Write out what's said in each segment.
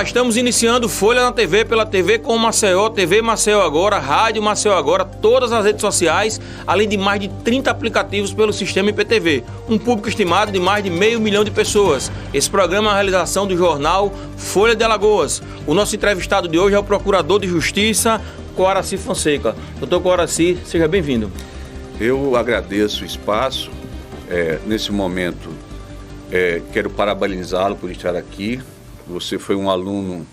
Olá, estamos iniciando Folha na TV pela TV com Maceió, TV Maceió Agora, Rádio Maceió Agora, todas as redes sociais, além de mais de 30 aplicativos pelo sistema IPTV. Um público estimado de mais de 500 mil de pessoas. Esse programa é uma realização do jornal Folha de Alagoas. O nosso entrevistado de hoje é o Procurador de Justiça, Coaraci Fonseca. Doutor Coaraci, seja bem-vindo. Eu agradeço o espaço. Nesse momento, quero parabenizá-lo por estar aqui. Você foi um aluno,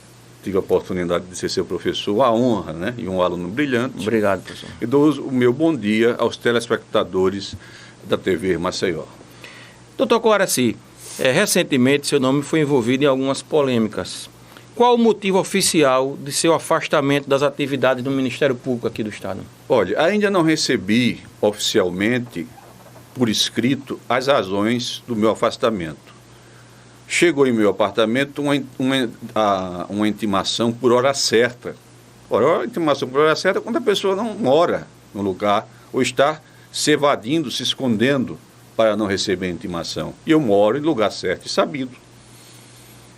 tive a oportunidade de ser seu professor, a honra, né? E um aluno brilhante. Obrigado, professor. E dou o meu bom dia aos telespectadores da TV Maceió. Doutor Coaraci, recentemente seu nome foi envolvido em algumas polêmicas. Qual o motivo oficial de seu afastamento das atividades do Ministério Público aqui do Estado? Olha, ainda não recebi oficialmente, por escrito, as razões do meu afastamento. Chegou em meu apartamento uma intimação por hora certa. Ora, a intimação por hora certa é quando a pessoa não mora no lugar ou está se evadindo, se escondendo para não receber a intimação. E eu moro em lugar certo e sabido.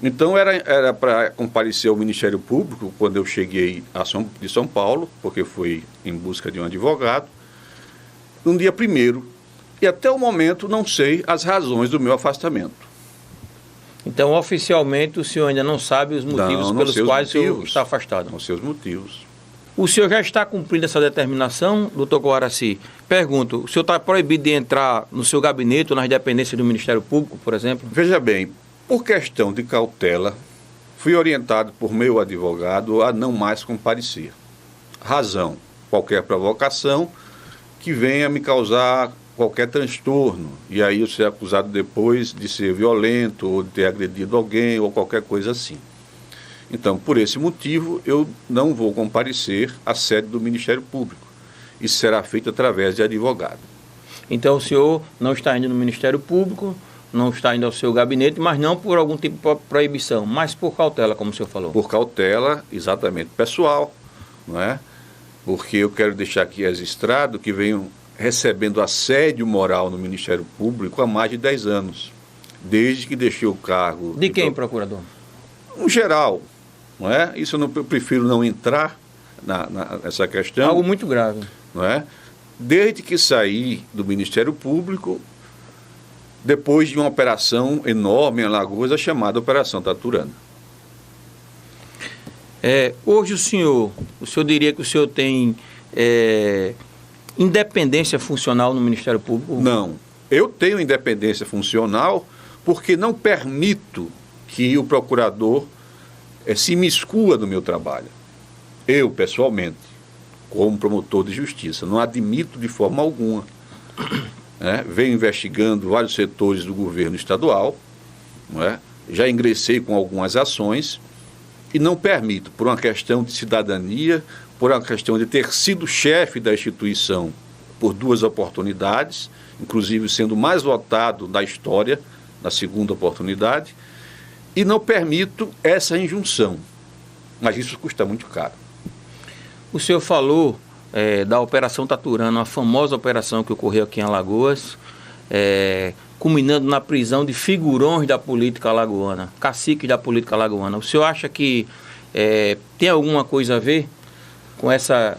Então era para comparecer ao Ministério Público quando eu cheguei de São Paulo, porque fui em busca de um advogado, no dia 1º. E até o momento não sei as razões do meu afastamento. Então, oficialmente, o senhor ainda não sabe os motivos pelos quais o senhor está afastado? Os seus motivos. O senhor já está cumprindo essa determinação, doutor Coaraci? Pergunto, o senhor está proibido de entrar no seu gabinete ou nas dependências do Ministério Público, por exemplo? Veja bem, por questão de cautela, fui orientado por meu advogado a não mais comparecer. Razão, qualquer provocação que venha me causar qualquer transtorno, e aí eu ser acusado depois de ser violento, ou de ter agredido alguém, ou qualquer coisa assim. Então, por esse motivo, eu não vou comparecer à sede do Ministério Público. Isso será feito através de advogado. Então, o senhor não está indo no Ministério Público, não está indo ao seu gabinete, mas não por algum tipo de proibição, mas por cautela, como o senhor falou. Por cautela, exatamente, pessoal, não é? Porque eu quero deixar aqui registrado que venho recebendo assédio moral no Ministério Público há mais de 10 anos, desde que deixei o cargo. De quem, procurador? No geral, não é? Isso eu prefiro não entrar nessa questão. Algo muito grave. Não é? Desde que saí do Ministério Público, depois de uma operação enorme em Alagoas, a chamada Operação Taturana. Hoje o senhor diria que o senhor tem independência funcional no Ministério Público? Não. Eu tenho independência funcional porque não permito que o procurador se imiscua no meu trabalho. Eu, pessoalmente, como promotor de justiça, não admito de forma alguma. Venho investigando vários setores do governo estadual, não é? Já ingressei com algumas ações e não permito, por uma questão de cidadania, por uma questão de ter sido chefe da instituição por 2 oportunidades, inclusive sendo mais votado da história, na segunda oportunidade, e não permito essa injunção. Mas isso custa muito caro. O senhor falou da Operação Taturana, a famosa operação que ocorreu aqui em Alagoas, culminando na prisão de figurões da política alagoana, caciques da política alagoana. O senhor acha que tem alguma coisa a ver com essa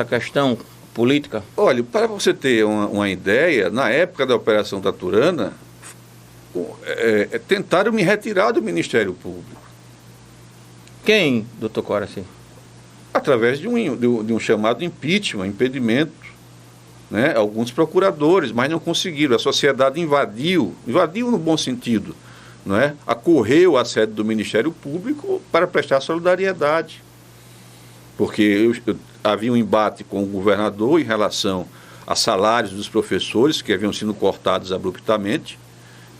questão política? Olha, para você ter uma ideia, na época da Operação Taturana, tentaram me retirar do Ministério Público. Quem, doutor Coaraci? Através de um chamado impeachment, impedimento, né? Alguns procuradores, mas não conseguiram. A sociedade invadiu no bom sentido, não é? Acorreu à sede do Ministério Público para prestar solidariedade. Porque havia um embate com o governador em relação a salários dos professores que haviam sido cortados abruptamente,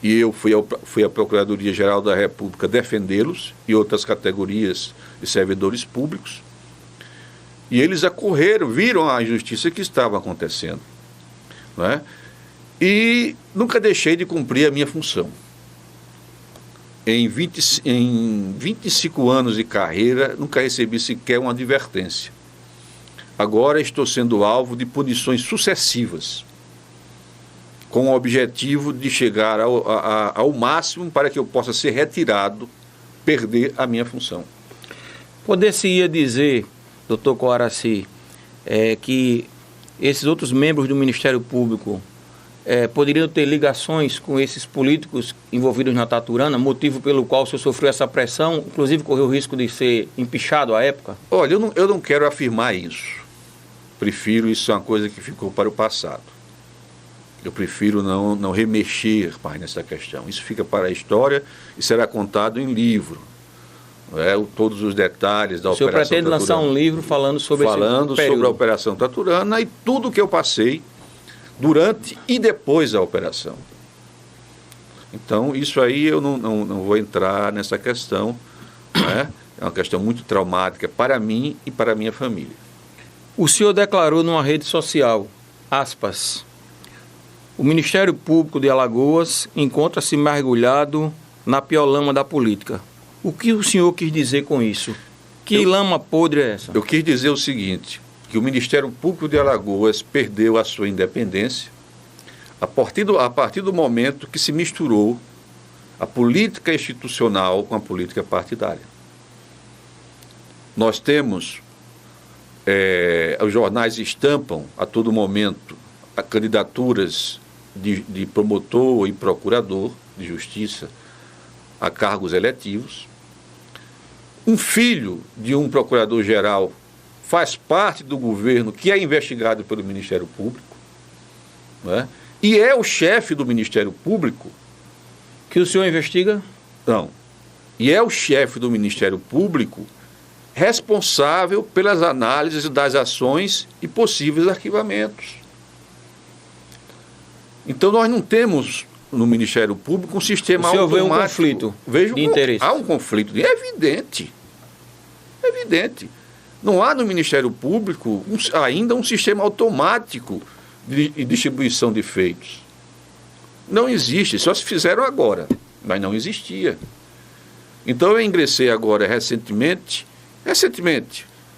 e eu fui à Procuradoria-Geral da República defendê-los e outras categorias de servidores públicos, e eles acorreram, viram a injustiça que estava acontecendo, não é? E nunca deixei de cumprir a minha função. Em 25 anos de carreira, nunca recebi sequer uma advertência. Agora estou sendo alvo de punições sucessivas, com o objetivo de chegar ao máximo para que eu possa ser retirado perder a minha função. Poder-se-ia dizer, doutor Coaraci, que esses outros membros do Ministério Público poderiam ter ligações com esses políticos envolvidos na Taturana, motivo pelo qual o senhor sofreu essa pressão, inclusive correu o risco de ser empichado à época? Olha, eu não quero afirmar isso. Prefiro, isso é uma coisa que ficou para o passado. Eu prefiro não remexer mais nessa questão. Isso fica para a história e será contado em livro. Todos os detalhes da Operação Taturana. O senhor pretende lançar um livro falando sobre a Operação Taturana e tudo o que eu passei durante e depois da operação. Então, isso aí eu não vou entrar nessa questão. Né? É uma questão muito traumática para mim e para a minha família. O senhor declarou numa rede social, aspas, o Ministério Público de Alagoas encontra-se mergulhado na pior lama da política. O que o senhor quis dizer com isso? Que lama podre é essa? Eu quis dizer o seguinte, que o Ministério Público de Alagoas perdeu a sua independência a partir do momento que se misturou a política institucional com a política partidária. Nós temos, os jornais estampam a todo momento candidaturas de promotor e procurador de justiça a cargos eletivos. Um filho de um procurador-geral faz parte do governo que é investigado pelo Ministério Público, né? E é o chefe do Ministério Público. Que o senhor investiga? Não. E é o chefe do Ministério Público responsável pelas análises das ações e possíveis arquivamentos. Então nós não temos no Ministério Público um sistema automático. O senhor vê um conflito de interesse? Há um conflito, é evidente. É evidente. Não há no Ministério Público ainda um sistema automático de distribuição de feitos. Não existe, só se fizeram agora, mas não existia. Então eu ingressei agora recentemente,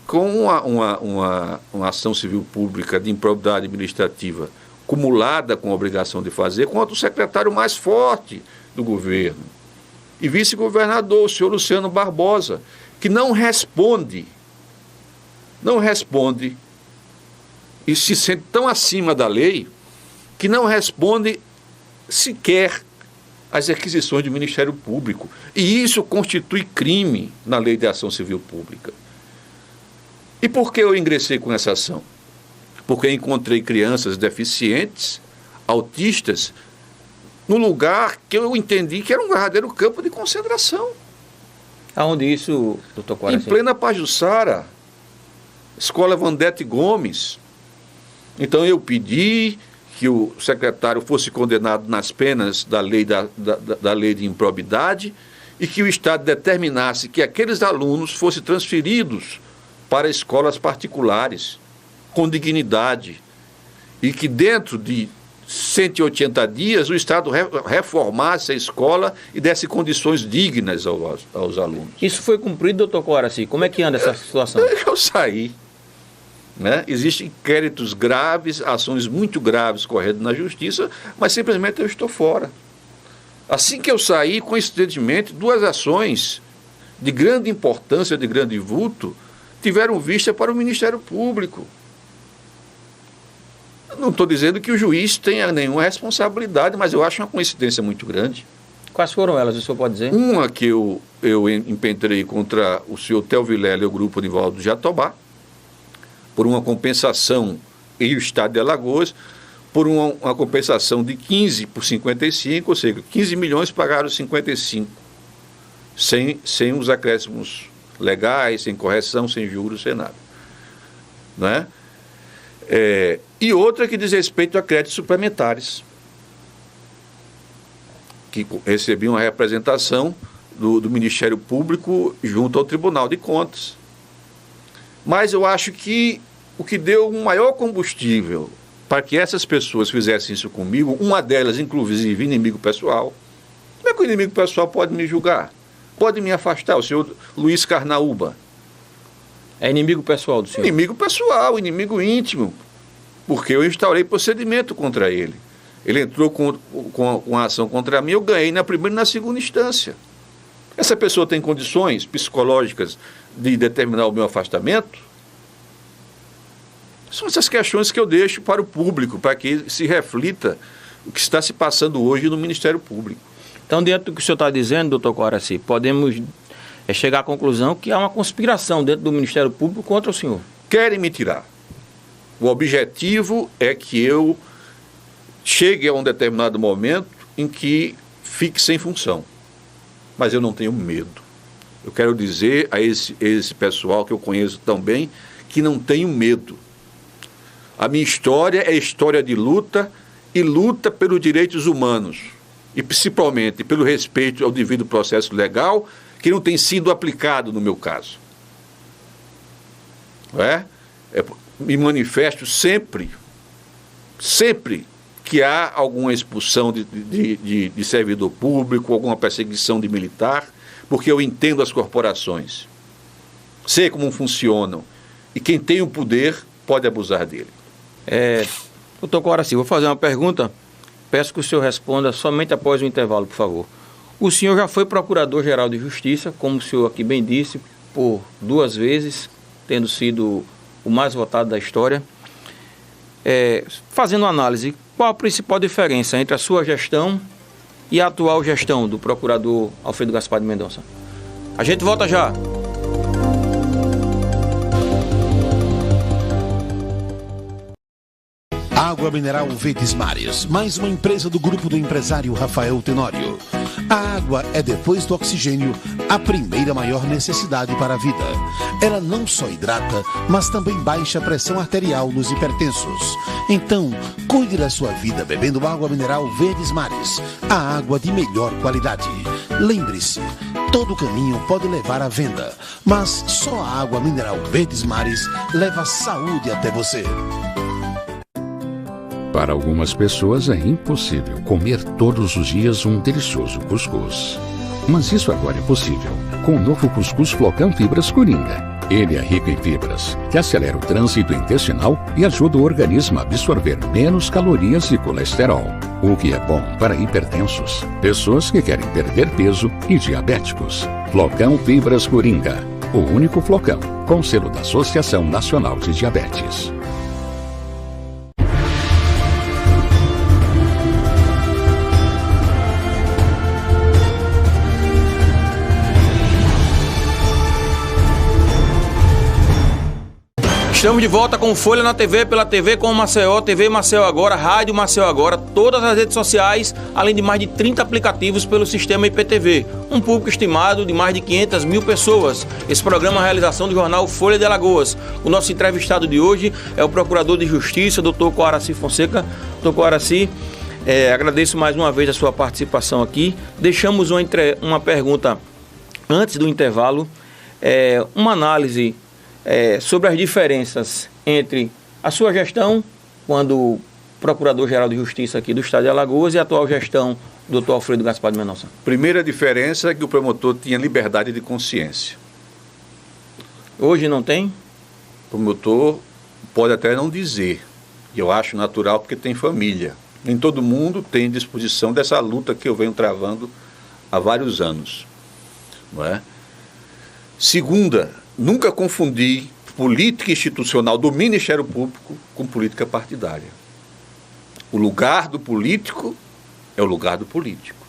com uma ação civil pública de improbidade administrativa cumulada com a obrigação de fazer, contra o secretário mais forte do governo e vice-governador, o senhor Luciano Barbosa, que não responde e se sente tão acima da lei que não responde sequer às requisições do Ministério Público. E isso constitui crime na Lei de Ação Civil Pública. E por que eu ingressei com essa ação? Porque encontrei crianças deficientes, autistas, no lugar que eu entendi que era um verdadeiro campo de concentração. Aonde isso, doutor Coaraci? Em plena Pajuçara, Escola Vandete Gomes. Então eu pedi que o secretário fosse condenado nas penas da lei, da lei de improbidade e que o Estado determinasse que aqueles alunos fossem transferidos para escolas particulares, com dignidade, e que dentro de 180 dias o Estado reformasse a escola e desse condições dignas aos alunos. Isso foi cumprido, doutor Coaraci? Como é que anda essa situação? Eu saí. Né? Existem inquéritos graves, ações muito graves correndo na justiça, mas simplesmente eu estou fora. Assim que eu saí, coincidentemente, duas ações de grande importância, de grande vulto, tiveram vista para o Ministério Público. Não estou dizendo que o juiz tenha nenhuma responsabilidade, mas eu acho uma coincidência muito grande. Quais foram elas, o senhor pode dizer? Uma que eu impetrei contra o senhor Theo Vilela e o grupo Nivaldo Jatobá, por uma compensação em o Estado de Alagoas, por uma compensação de 15 por 55, ou seja, 15 milhões pagaram 55, sem os acréscimos legais, sem correção, sem juros, sem nada. Né? E outra que diz respeito a créditos suplementares, que recebiam a representação do Ministério Público junto ao Tribunal de Contas. Mas eu acho que o que deu um maior combustível para que essas pessoas fizessem isso comigo, uma delas, inclusive, inimigo pessoal. Como é que o inimigo pessoal pode me julgar? Pode me afastar, o senhor Luiz Carnaúba. É inimigo pessoal do senhor? Inimigo pessoal, inimigo íntimo, porque eu instaurei procedimento contra ele. Ele entrou com a ação contra mim, eu ganhei na primeira e na segunda instância. Essa pessoa tem condições psicológicas de determinar o meu afastamento? São essas questões que eu deixo para o público, para que se reflita o que está se passando hoje no Ministério Público. Então, dentro do que o senhor está dizendo, doutor Coaraci, podemos chegar à conclusão que há uma conspiração dentro do Ministério Público contra o senhor. Querem me tirar. O objetivo é que eu chegue a um determinado momento em que fique sem função. Mas eu não tenho medo. Eu quero dizer a esse pessoal que eu conheço tão bem que não tenho medo. A minha história é história de luta e luta pelos direitos humanos e principalmente pelo respeito ao devido processo legal que não tem sido aplicado no meu caso. Me manifesto sempre que há alguma expulsão de servidor público, alguma perseguição de militar, porque eu entendo as corporações, sei como funcionam e quem tem o poder pode abusar dele. Doutor Coaraci, vou fazer uma pergunta, peço que o senhor responda somente após o intervalo, por favor. O senhor já foi Procurador-Geral de Justiça, como o senhor aqui bem disse, por 2 vezes, tendo sido o mais votado da história. Fazendo análise, qual a principal diferença entre a sua gestão e a atual gestão do Procurador Alfredo Gaspar de Mendonça? A gente volta já. Água Mineral Verdes Mares, mais uma empresa do grupo do empresário Rafael Tenório. A água é, depois do oxigênio, a primeira maior necessidade para a vida. Ela não só hidrata, mas também baixa a pressão arterial nos hipertensos. Então, cuide da sua vida bebendo água mineral Verdes Mares, a água de melhor qualidade. Lembre-se, todo caminho pode levar à venda, mas só a água mineral Verdes Mares leva saúde até você. Para algumas pessoas é impossível comer todos os dias um delicioso cuscuz. Mas isso agora é possível com o novo cuscuz Flocão Fibras Coringa. Ele é rico em fibras, que acelera o trânsito intestinal e ajuda o organismo a absorver menos calorias e colesterol, o que é bom para hipertensos, pessoas que querem perder peso e diabéticos. Flocão Fibras Coringa, o único flocão com selo da Associação Nacional de Diabetes. Estamos de volta com Folha na TV, pela TV com Maceió, TV Maceió Agora, Rádio Maceió Agora, todas as redes sociais, além de mais de 30 aplicativos pelo sistema IPTV. Um público estimado de mais de 500 mil pessoas. Esse programa é uma realização do jornal Folha de Alagoas. O nosso entrevistado de hoje é o Procurador de Justiça, Dr. Coaraci Fonseca. Dr. Coaraci, agradeço mais uma vez a sua participação aqui. Deixamos uma pergunta antes do intervalo, uma análise sobre as diferenças entre a sua gestão, quando Procurador-Geral de Justiça aqui do Estado de Alagoas, e a atual gestão do Dr. Alfredo Gaspar de Mendonça. Primeira diferença é que o promotor tinha liberdade de consciência. Hoje não tem? O promotor pode até não dizer, e eu acho natural porque tem família. Nem todo mundo tem disposição dessa luta que eu venho travando há vários anos. Não é? Segunda, nunca confundi política institucional do Ministério Público com política partidária. O lugar do político é o lugar do político.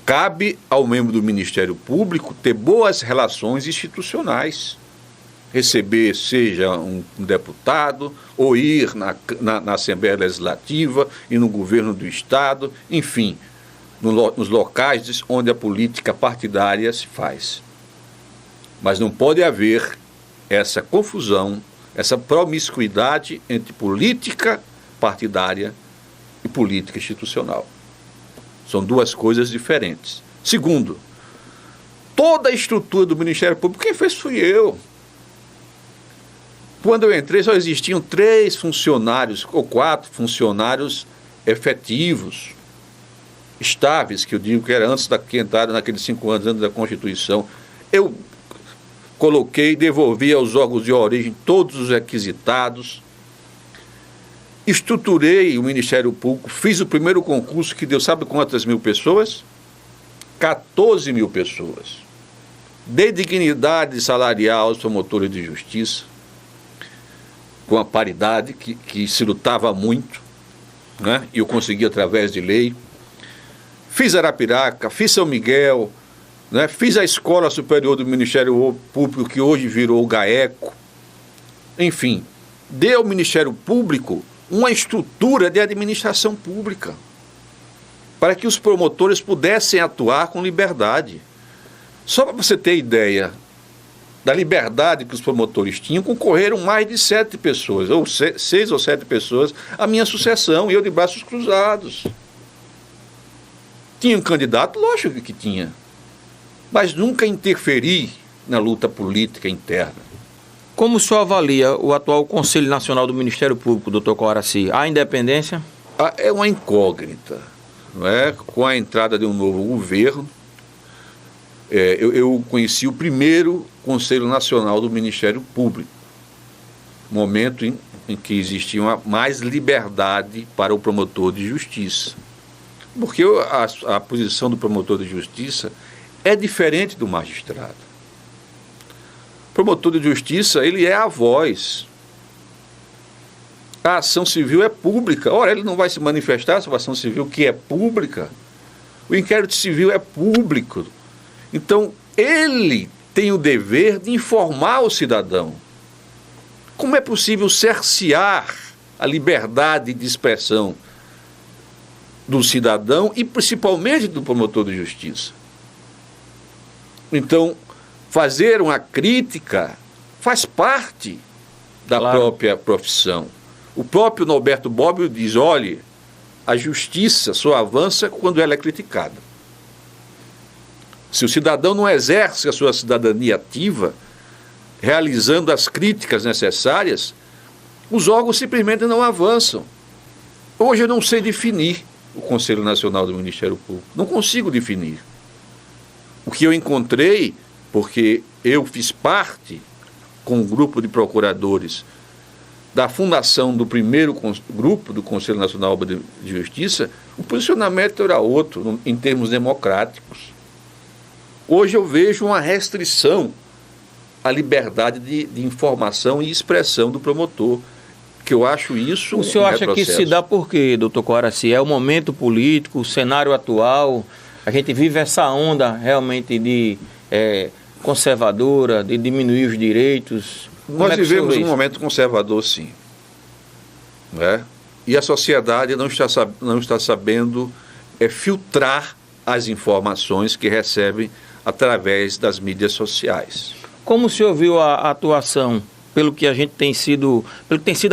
Cabe ao membro do Ministério Público ter boas relações institucionais. Receber, seja um deputado, ou ir na Assembleia Legislativa e no governo do Estado, enfim, nos locais onde a política partidária se faz. Mas não pode haver essa confusão, essa promiscuidade entre política partidária e política institucional. São duas coisas diferentes. Segundo, toda a estrutura do Ministério Público, quem fez fui eu. Quando eu entrei, só existiam 3 funcionários ou 4 funcionários efetivos, estáveis, que eu digo que era antes que entraram naqueles 5 anos antes da Constituição. Eu coloquei, devolvi aos órgãos de origem todos os requisitados, estruturei o Ministério Público, fiz o primeiro concurso que deu, sabe quantas mil pessoas? 14 mil pessoas. Dei dignidade salarial aos promotores de justiça, com a paridade que se lutava muito, né? E eu consegui através de lei. Fiz Arapiraca, fiz São Miguel, né? Fiz a Escola Superior do Ministério Público, que hoje virou o GAECO. Enfim, dei ao Ministério Público uma estrutura de administração pública, para que os promotores pudessem atuar com liberdade. Só para você ter ideia da liberdade que os promotores tinham, concorreram mais de 7 pessoas, ou 6 ou 7 pessoas, à minha sucessão, e eu de braços cruzados. Tinha um candidato? Lógico que tinha. Mas nunca interferi na luta política interna. Como o senhor avalia o atual Conselho Nacional do Ministério Público, doutor Coaraci? Há independência? É uma incógnita, não é? Com a entrada de um novo governo, eu conheci o primeiro Conselho Nacional do Ministério Público, momento em que existia mais liberdade para o promotor de justiça. Porque a posição do promotor de justiça é diferente do magistrado. O promotor de justiça, ele é a voz. A ação civil é pública. Ora, ele não vai se manifestar sobre a ação civil que é pública. O inquérito civil é público. Então, ele tem o dever de informar o cidadão. Como é possível cercear a liberdade de expressão do cidadão e principalmente do promotor de justiça? Então, fazer uma crítica faz parte da própria profissão. O próprio Norberto Bobbio diz, olhe, a justiça só avança quando ela é criticada. Se o cidadão não exerce a sua cidadania ativa, realizando as críticas necessárias, os órgãos simplesmente não avançam. Hoje eu não sei definir o Conselho Nacional do Ministério Público. Não consigo definir. O que eu encontrei, porque eu fiz parte, com um grupo de procuradores, da fundação do primeiro grupo do Conselho Nacional de Justiça, o posicionamento era outro, em termos democráticos. Hoje eu vejo uma restrição à liberdade de informação e expressão do promotor, que eu acho isso. O senhor acha que isso se dá por quê, doutor Coaraci? É o momento político, o cenário atual, a gente vive essa onda realmente de conservadora, de diminuir os direitos? Nós vivemos um momento conservador, sim. Né? E a sociedade não está sabendo filtrar as informações que recebe através das mídias sociais. Como o senhor viu a atuação, pelo que tem sido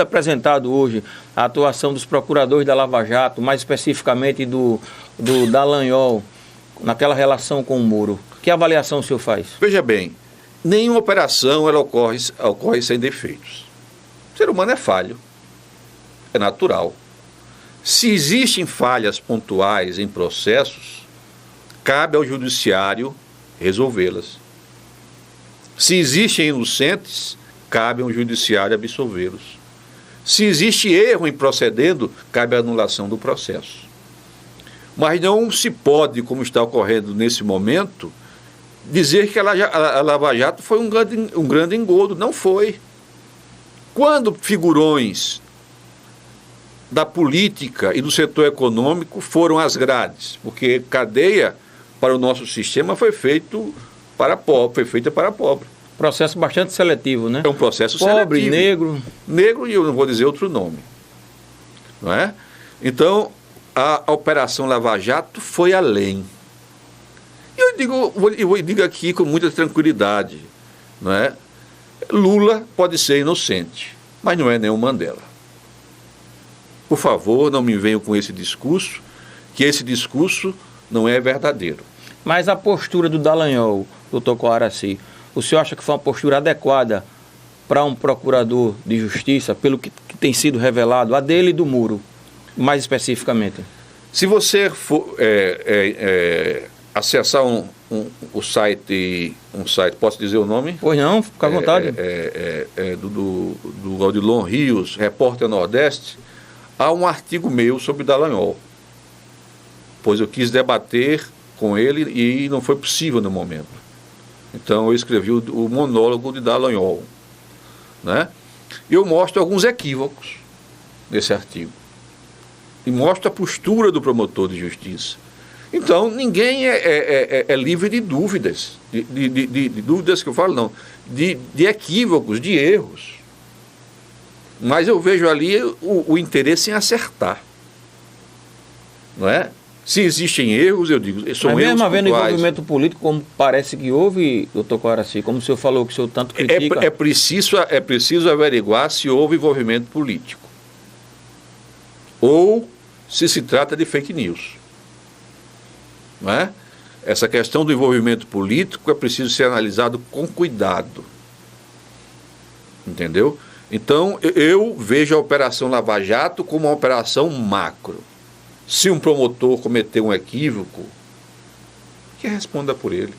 apresentado hoje, a atuação dos procuradores da Lava Jato, mais especificamente do Dallagnol, naquela relação com o Moro? Que avaliação o senhor faz? Veja bem, nenhuma operação ela ocorre sem defeitos. O ser humano é falho, é natural. Se existem falhas pontuais em processos, cabe ao judiciário resolvê-las. Se existem inocentes, cabe ao judiciário absolvê-los. Se existe erro em procedendo, cabe a anulação do processo. Mas não se pode, como está ocorrendo nesse momento, dizer que a Lava Jato foi um grande engodo. Não foi. Quando figurões da política e do setor econômico foram às grades, porque cadeia para o nosso sistema foi feita para pobre. Processo bastante seletivo, né? É um processo pobre, seletivo. negro. Negro, e eu não vou dizer outro nome. Não é? Então, a Operação Lava Jato foi além. E eu digo aqui com muita tranquilidade, não é? Lula pode ser inocente, mas não é nenhum Mandela. Por favor, não me venham com esse discurso, que esse discurso não é verdadeiro. Mas a postura do Dallagnol, doutor Coaraci, o senhor acha que foi uma postura adequada para um procurador de justiça, pelo que tem sido revelado, a dele e do Moro, mais especificamente? Se você for acessar um site, posso dizer o nome? Pois não, fica à vontade. Do Odilon Rios, repórter Nordeste, há um artigo meu sobre Dallagnol, pois eu quis debater com ele e não foi possível no momento. Então eu escrevi o monólogo de Dallagnol, né? E eu mostro alguns equívocos nesse artigo. E mostro a postura do promotor de justiça. Então, ninguém é livre de dúvidas, de dúvidas que eu falo, não, de equívocos, de erros. Mas eu vejo ali o interesse em acertar, não é? Se existem erros, eu digo, são erros mesmo havendo pontuais. envolvimento político, como parece que houve, doutor Coaraci, como o senhor falou que o senhor tanto critica... É preciso averiguar se houve envolvimento político. Ou se trata de fake news. Não é? Essa questão do envolvimento político é preciso ser analisado com cuidado. Entendeu? Então, eu vejo a Operação Lava Jato como uma operação macro. Se um promotor cometeu um equívoco, que responda por ele.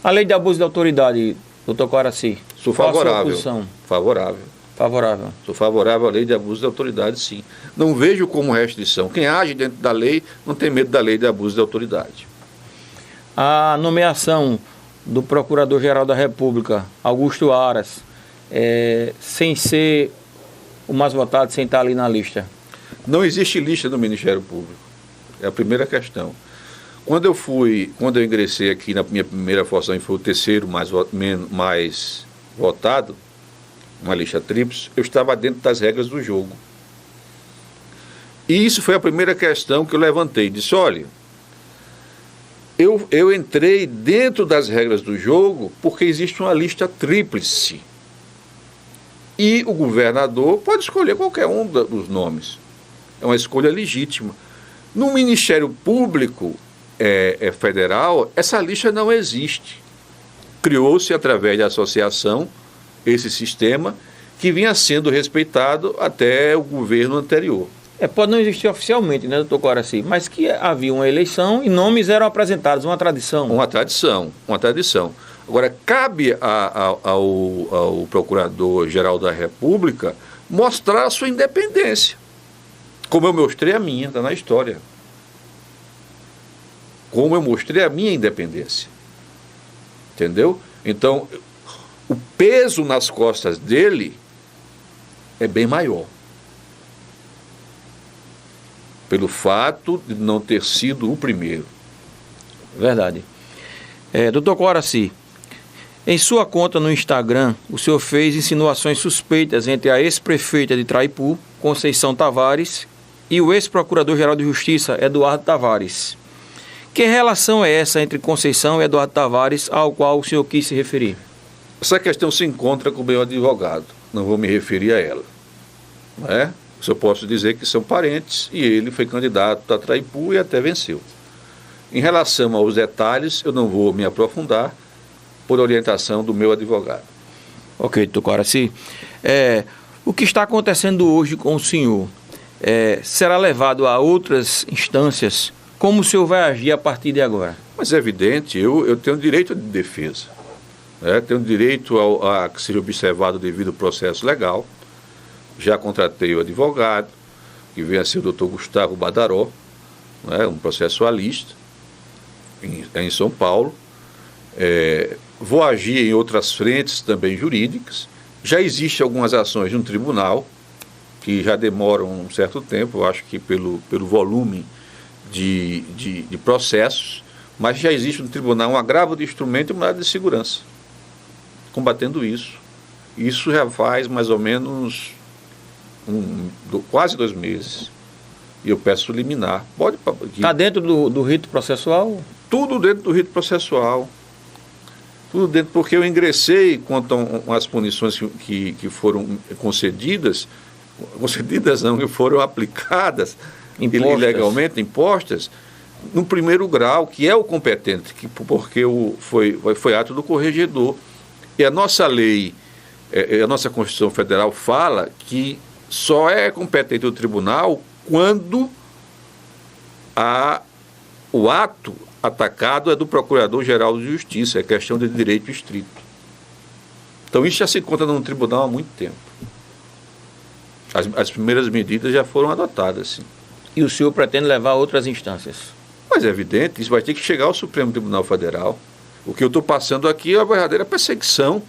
A lei de abuso de autoridade, doutor Coaraci. Sou favorável. Favorável. Sou favorável à lei de abuso de autoridade, sim. Não vejo como restrição. Quem age dentro da lei não tem medo da lei de abuso de autoridade. A nomeação do Procurador-Geral da República, Augusto Aras, sem ser o mais votado, sem estar ali na lista. Não existe lista no Ministério Público. É a primeira questão. Quando eu ingressei aqui na minha primeira função e foi o terceiro mais votado, uma lista tríplice, eu estava dentro das regras do jogo. E isso foi a primeira questão que eu levantei. Disse, olha, eu entrei dentro das regras do jogo porque existe uma lista tríplice. E o governador pode escolher qualquer um dos nomes. É uma escolha legítima. No Ministério Público Federal, essa lista não existe. Criou-se através da associação esse sistema que vinha sendo respeitado até o governo anterior. Pode não existir oficialmente, né, doutor Coaraci, mas que havia uma eleição e nomes eram apresentados, uma tradição. Uma tradição. Agora, cabe ao Procurador-Geral da República mostrar a sua independência. Como eu mostrei a minha, está na história. Como eu mostrei a minha independência. Entendeu? Então, o peso nas costas dele é bem maior. Pelo fato de não ter sido o primeiro. Verdade. Doutor Coaraci, em sua conta no Instagram, o senhor fez insinuações suspeitas entre a ex-prefeita de Traipu, Conceição Tavares, e o ex-procurador-geral de Justiça, Eduardo Tavares. Que relação é essa entre Conceição e Eduardo Tavares, ao qual o senhor quis se referir? Essa questão se encontra com o meu advogado, não vou me referir a ela. Não é? Eu posso dizer que são parentes e ele foi candidato a Traipu e até venceu. Em relação aos detalhes, eu não vou me aprofundar por orientação do meu advogado. Ok, doutor Coaraci. O que está acontecendo hoje com o senhor será levado a outras instâncias? Como o senhor vai agir a partir de agora? Mas é evidente, eu tenho direito de defesa. Tenho direito a que seja observado o devido processo legal. Já contratei o advogado, que vem a ser o doutor Gustavo Badaró, um processualista, em São Paulo. Vou agir em outras frentes também jurídicas. Já existem algumas ações no tribunal, que já demoram um certo tempo, eu acho que pelo volume de processos, mas já existe no tribunal um agravo de instrumento e uma área de segurança, combatendo isso. Isso já faz mais ou menos quase 2 meses. E eu peço liminar. Está dentro do rito processual? Tudo dentro do rito processual. Tudo dentro, porque eu ingressei quanto às punições que foram concedidas não, que foram aplicadas ilegalmente, impostas, no primeiro grau, que é o competente, porque foi ato do corregedor. E a nossa lei, a nossa Constituição Federal fala que só é competente o tribunal quando o ato atacado é do Procurador-Geral de Justiça, é questão de direito estrito. Então isso já se encontra no tribunal há muito tempo. As primeiras medidas já foram adotadas, sim. E o senhor pretende levar a outras instâncias? Mas é evidente, isso vai ter que chegar ao Supremo Tribunal Federal. O que eu estou passando aqui é uma verdadeira perseguição.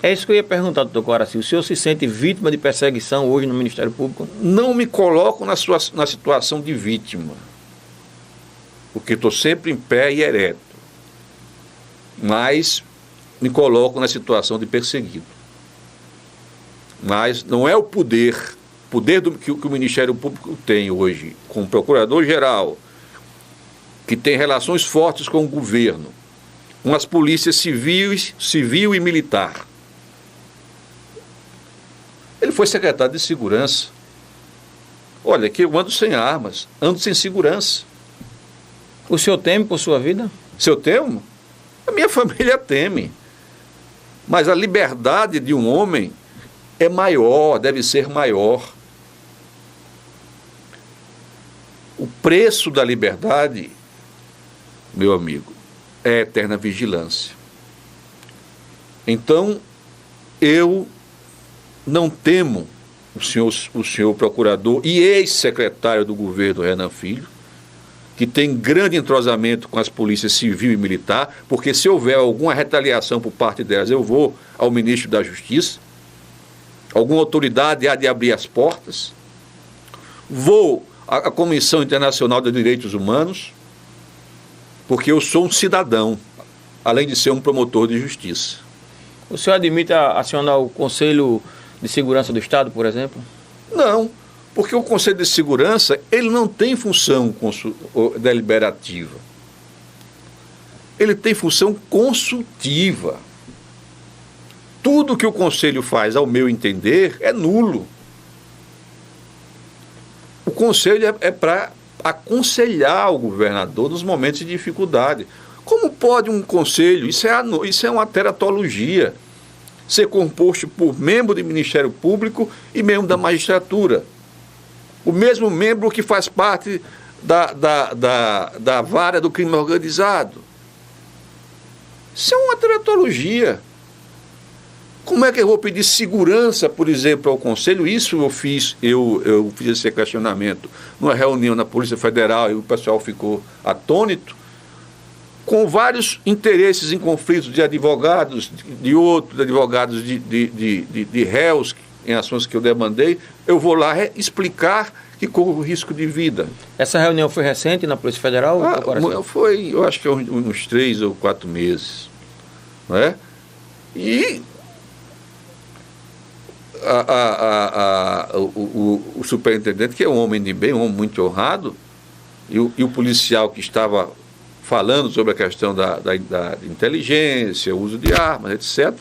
É isso que eu ia perguntar, doutor Coraci. O senhor se sente vítima de perseguição hoje no Ministério Público? Não me coloco na situação de vítima, porque estou sempre em pé e ereto. Mas me coloco na situação de perseguido. Mas não é o poder que o Ministério Público tem hoje, com o Procurador-Geral, que tem relações fortes com o governo, com as polícias civil e militar. Ele foi secretário de Segurança. Olha, que eu ando sem armas, ando sem segurança. O senhor teme por sua vida? Se eu temo, a minha família teme. Mas a liberdade de um homem é maior, deve ser maior. O preço da liberdade, meu amigo, é eterna vigilância. Então, eu não temo o senhor procurador e ex-secretário do governo, Renan Filho, que tem grande entrosamento com as polícias civil e militar, porque se houver alguma retaliação por parte delas, eu vou ao ministro da Justiça, alguma autoridade há de abrir as portas, vou à Comissão Internacional de Direitos Humanos, porque eu sou um cidadão, além de ser um promotor de justiça. O senhor admite acionar o Conselho de Segurança do Estado, por exemplo? Não, porque o Conselho de Segurança, ele não tem função deliberativa. Ele tem função consultiva. Tudo que o Conselho faz, ao meu entender, é nulo. O Conselho é para aconselhar o governador nos momentos de dificuldade. Como pode um Conselho, isso é uma teratologia, ser composto por membro do Ministério Público e membro da magistratura? O mesmo membro que faz parte da vara do crime organizado. Isso é uma teratologia. Como é que eu vou pedir segurança, por exemplo, ao Conselho? Isso eu fiz esse questionamento numa reunião na Polícia Federal e o pessoal ficou atônito, com vários interesses em conflitos de advogados, de réus em ações que eu demandei. Eu vou lá explicar que corro risco de vida. Essa reunião foi recente na Polícia Federal? Foi, eu acho que uns 3 ou 4 meses. Não é? E o superintendente, que é um homem de bem, um homem muito honrado, e o policial que estava falando sobre a questão da inteligência, o uso de armas, etc.,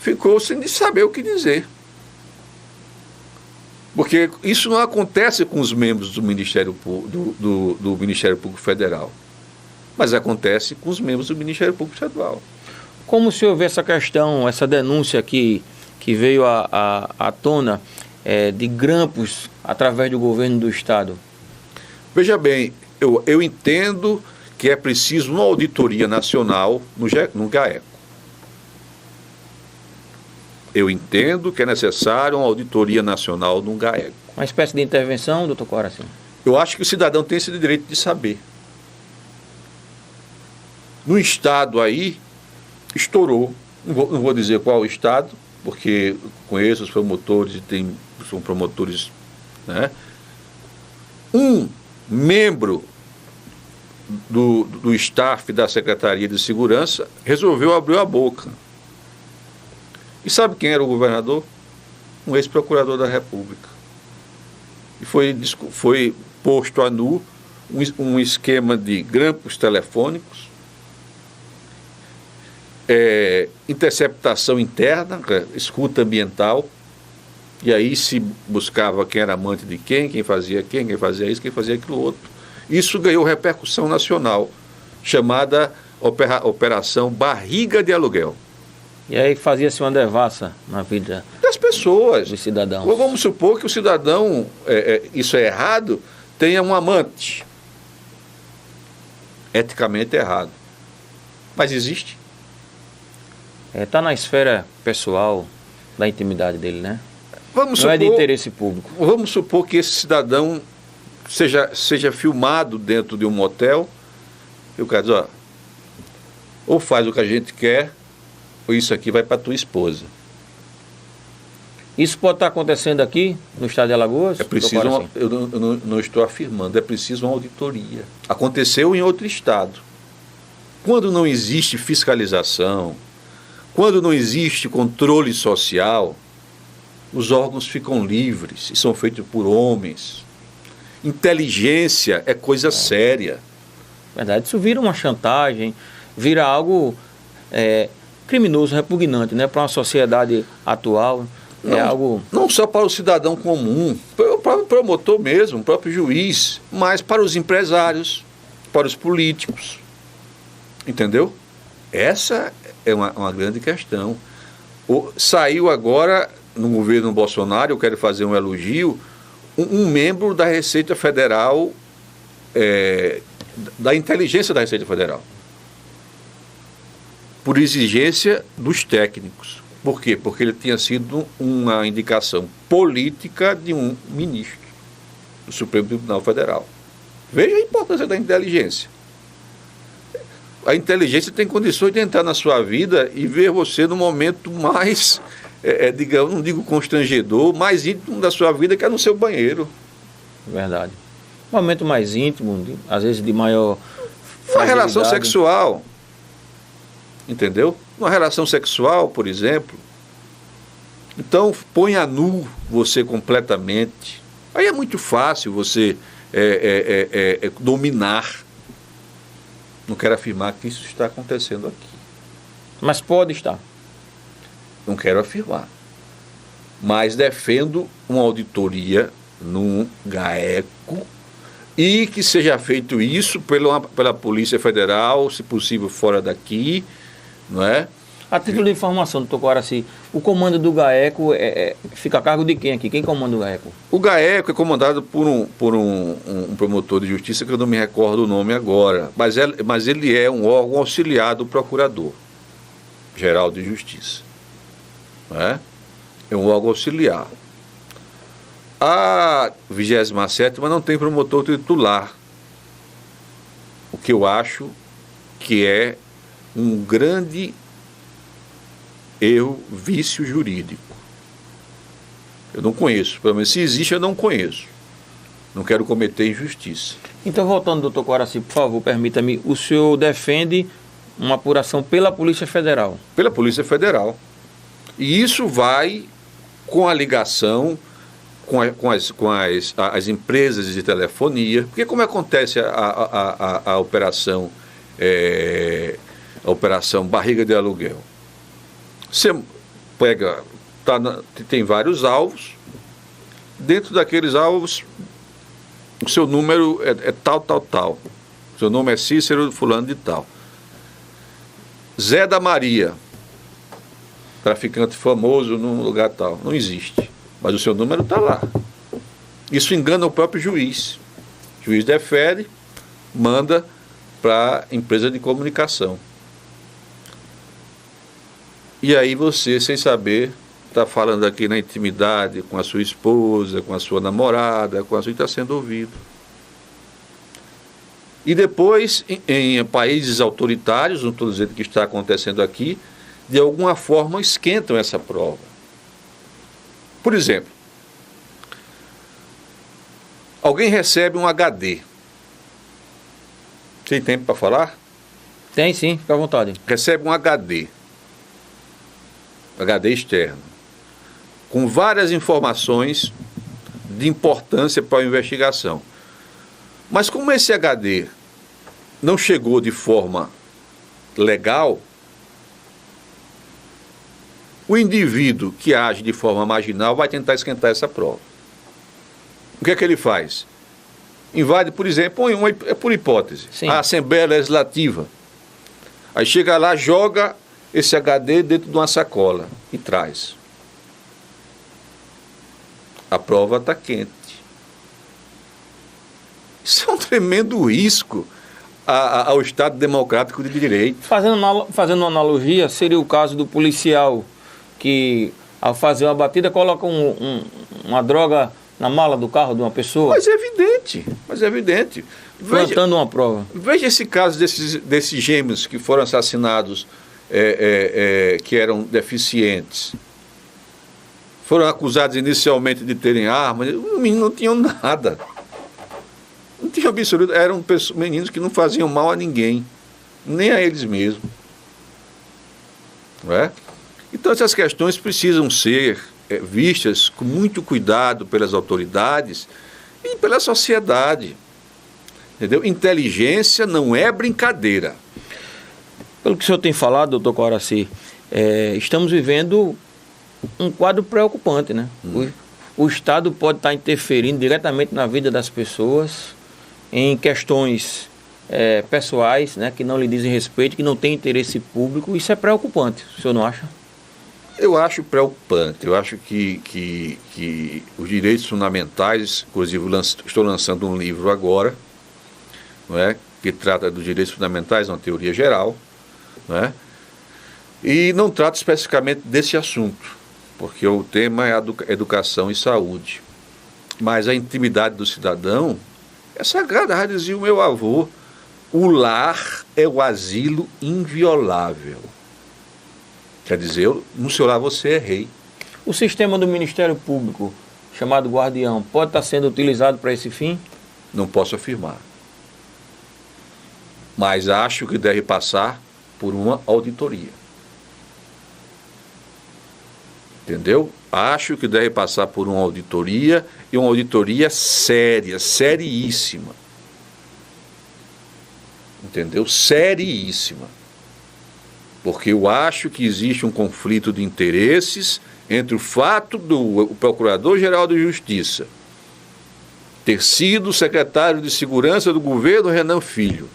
ficou sem saber o que dizer. Porque isso não acontece com os membros do Ministério Público Federal, mas acontece com os membros do Ministério Público Estadual. Como o senhor vê essa questão, essa denúncia que veio à tona de grampos através do governo do Estado? Veja bem, eu entendo que é preciso uma auditoria nacional no GAECO. Eu entendo que é necessário uma auditoria nacional no GAECO. Uma espécie de intervenção, doutor Coraci? Eu acho que o cidadão tem esse direito de saber. No estado aí, estourou, não vou dizer qual estado, porque conheço os promotores e são promotores, né? Um membro do staff da Secretaria de Segurança resolveu abrir a boca. E sabe quem era o governador? Um ex-procurador da República. E foi posto a nu um esquema de grampos telefônicos, interceptação interna, escuta ambiental, e aí se buscava quem era amante de quem fazia quem fazia isso, quem fazia aquilo outro. Isso ganhou repercussão nacional, chamada Operação Barriga de Aluguel. E aí fazia-se uma devassa na vida das pessoas, dos cidadãos. Vamos supor que o cidadão, isso é errado, tenha um amante. Eticamente errado. Mas existe. Está na esfera pessoal da intimidade dele, né? Não é de interesse público. Vamos supor que esse cidadão seja filmado dentro de um motel, e o cara diz, ó, ou faz o que a gente quer, ou isso aqui vai para tua esposa. Isso pode estar acontecendo aqui, no estado de Alagoas? É preciso, eu não estou afirmando, é preciso uma auditoria. Aconteceu em outro estado. Quando não existe fiscalização, quando não existe controle social, os órgãos ficam livres e são feitos por homens. Inteligência é coisa séria. Verdade, isso vira uma chantagem, vira algo criminoso, repugnante, né, para uma sociedade atual. Não só para o cidadão comum, para o próprio promotor mesmo, o próprio juiz, mas para os empresários, para os políticos. Entendeu? Essa é uma grande questão. Saiu agora, no governo Bolsonaro, eu quero fazer um elogio, um membro da Receita Federal, da inteligência da Receita Federal, por exigência dos técnicos. Por quê? Porque ele tinha sido uma indicação política de um ministro do Supremo Tribunal Federal. Veja a importância da inteligência. A inteligência tem condições de entrar na sua vida e ver você no momento mais, digamos, não digo constrangedor, mais íntimo da sua vida, que é no seu banheiro. Verdade. Um momento mais íntimo, às vezes de maior fragilidade. Uma relação sexual. Entendeu? Uma relação sexual, por exemplo. Então, põe a nu você completamente. Aí é muito fácil você dominar. Não quero afirmar que isso está acontecendo aqui. Mas pode estar. Não quero afirmar. Mas defendo uma auditoria num GAECO e que seja feito isso pela Polícia Federal, se possível fora daqui, não é? A título de informação, doutor Coraci, o comando do GAECO fica a cargo de quem aqui? Quem comanda o GAECO? O GAECO é comandado por um promotor de justiça que eu não me recordo o nome agora, mas ele é um órgão auxiliar do Procurador-Geral de Justiça. Não é? É um órgão auxiliar. A 27ª não tem promotor titular, o que eu acho que é um grande erro, vício jurídico. Eu não conheço, pelo menos se existe eu não conheço. Não quero cometer injustiça. Então, voltando, doutor Coraci, por favor, permita-me, o senhor defende uma apuração pela Polícia Federal? Pela Polícia Federal. E isso vai com a ligação com as empresas de telefonia, porque como acontece a operação barriga de aluguel? Você pega, tem vários alvos, dentro daqueles alvos o seu número é tal. O seu nome é Cícero fulano de tal. Zé da Maria, traficante famoso num lugar tal. Não existe. Mas o seu número está lá. Isso engana o próprio juiz. O juiz defere, manda para a empresa de comunicação. E aí você, sem saber, está falando aqui na intimidade com a sua esposa, com a sua namorada, com a sua que está sendo ouvido. E depois, em países autoritários, não estou dizendo que está acontecendo aqui, de alguma forma esquentam essa prova. Por exemplo, alguém recebe um HD. Tem tempo para falar? Tem sim, fica à vontade. Recebe um HD externo, com várias informações de importância para a investigação. Mas como esse HD não chegou de forma legal, o indivíduo que age de forma marginal vai tentar esquentar essa prova. O que é que ele faz? Invade, por exemplo, é por hipótese, sim, a Assembleia Legislativa. Aí chega lá, joga esse HD dentro de uma sacola e traz. A prova está quente. Isso é um tremendo risco ao Estado Democrático de Direito. Fazendo uma analogia, seria o caso do policial que, ao fazer uma batida, coloca uma droga na mala do carro de uma pessoa. Mas é evidente. evidente, mas é evidente. Plantando uma prova. Veja esse caso desses gêmeos que foram assassinados, que eram deficientes. Foram acusados inicialmente de terem armas, os meninos não tinham nada. Não tinham absoluto, eram meninos que não faziam mal a ninguém, nem a eles mesmos. Não é? Então essas questões precisam ser vistas com muito cuidado pelas autoridades e pela sociedade. Entendeu? Inteligência não é brincadeira. Pelo que o senhor tem falado, doutor Coraci, estamos vivendo um quadro preocupante, né? O Estado pode estar interferindo diretamente na vida das pessoas em questões pessoais, né, que não lhe dizem respeito, que não têm interesse público. Isso é preocupante, o senhor não acha? Eu acho preocupante. Eu acho que os direitos fundamentais, inclusive estou lançando um livro agora, não é, que trata dos direitos fundamentais, uma teoria geral, não é, e não trata especificamente desse assunto, porque o tema é educação e saúde. Mas a intimidade do cidadão é sagrada. Já dizia o meu avô, o lar é o asilo inviolável. Quer dizer, no seu lar você é rei. O sistema do Ministério Público, chamado Guardião, pode estar sendo utilizado para esse fim? Não posso afirmar. Mas acho que deve passar por uma auditoria. Entendeu? Acho que deve passar por uma auditoria, e uma auditoria séria, seríssima. Entendeu? Seríssima. Porque eu acho que existe um conflito de interesses entre o fato do Procurador-Geral de Justiça ter sido secretário de Segurança do governo Renan Filho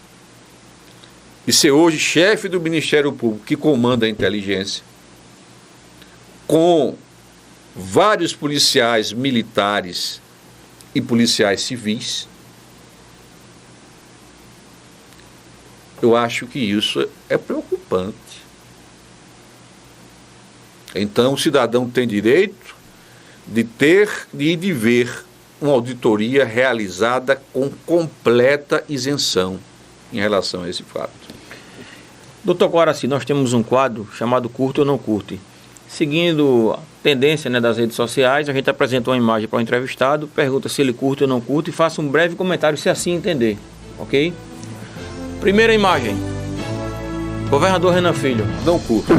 e ser hoje chefe do Ministério Público, que comanda a inteligência, com vários policiais militares e policiais civis. Eu acho que isso é preocupante. Então, o cidadão tem direito de ter e de ver uma auditoria realizada com completa isenção em relação a esse fato. Doutor Coraci, nós temos um quadro chamado Curte ou Não Curte. Seguindo a tendência, né, das redes sociais, a gente apresenta uma imagem para o entrevistado, pergunta se ele curte ou não curte e faça um breve comentário se assim entender, ok? Primeira imagem. Governador Renan Filho. Não curto.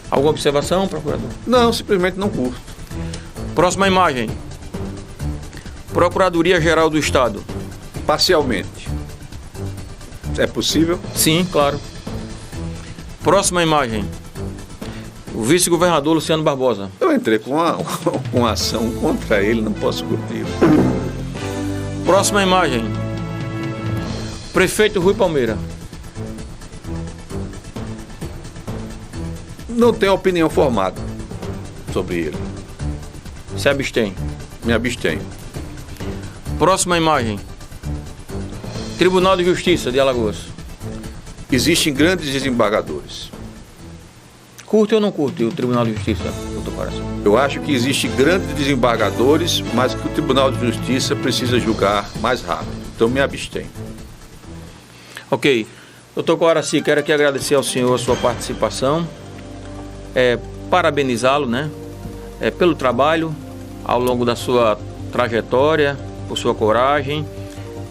Alguma observação, procurador? Não, simplesmente não curto. Próxima imagem. Procuradoria-Geral do Estado. Parcialmente. É possível? Sim, claro. Próxima imagem. O vice-governador Luciano Barbosa. Eu entrei com uma ação contra ele, não posso curtir. Próxima imagem. Prefeito Rui Palmeira. Não tenho opinião formada sobre ele. Se abstém. Me abstenho. Próxima imagem. Tribunal de Justiça de Alagoas. Existem grandes desembargadores. Curte ou não curte o Tribunal de Justiça, doutor Coraci? Eu acho que existem grandes desembargadores, mas que o Tribunal de Justiça precisa julgar mais rápido. Então me abstenho. Ok. Doutor Coraci, quero aqui agradecer ao senhor a sua participação. Parabenizá-lo, né? Pelo trabalho ao longo da sua trajetória, por sua coragem.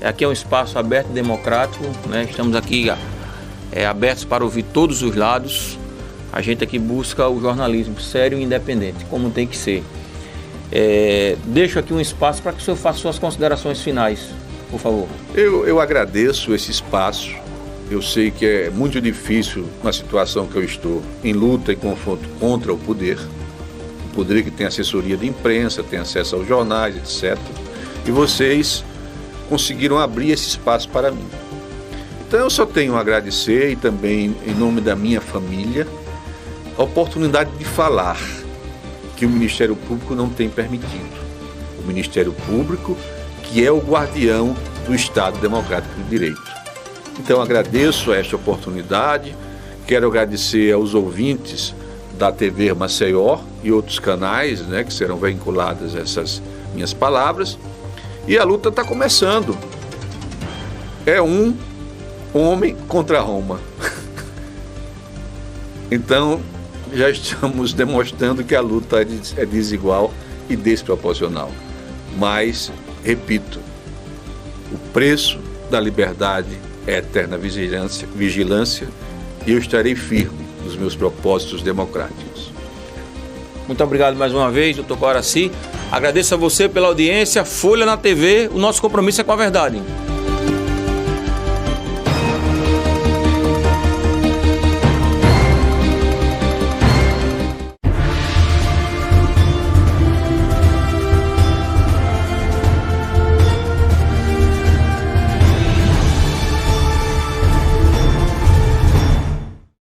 Aqui é um espaço aberto e democrático, né? Estamos aqui abertos para ouvir todos os lados. A gente aqui busca o jornalismo sério e independente, como tem que ser. Deixo aqui um espaço para que o senhor faça suas considerações finais, por favor. Eu agradeço esse espaço. Eu sei que é muito difícil na situação que eu estou, em luta e confronto contra o poder que tem assessoria de imprensa, tem acesso aos jornais, etc. E vocês conseguiram abrir esse espaço para mim. Então eu só tenho a agradecer, e também em nome da minha família, a oportunidade de falar que o Ministério Público não tem permitido. O Ministério Público, que é o guardião do Estado Democrático de Direito. Então agradeço esta oportunidade, quero agradecer aos ouvintes da TV Maceió e outros canais, né, que serão vinculadas a essas minhas palavras, e a luta está começando. É um homem contra Roma. Então, já estamos demonstrando que a luta é desigual e desproporcional. Mas, repito, o preço da liberdade é eterna vigilância, e eu estarei firme nos meus propósitos democráticos. Muito obrigado mais uma vez, doutor Coaraci. Agradeço a você pela audiência. Folha na TV, o nosso compromisso é com a verdade.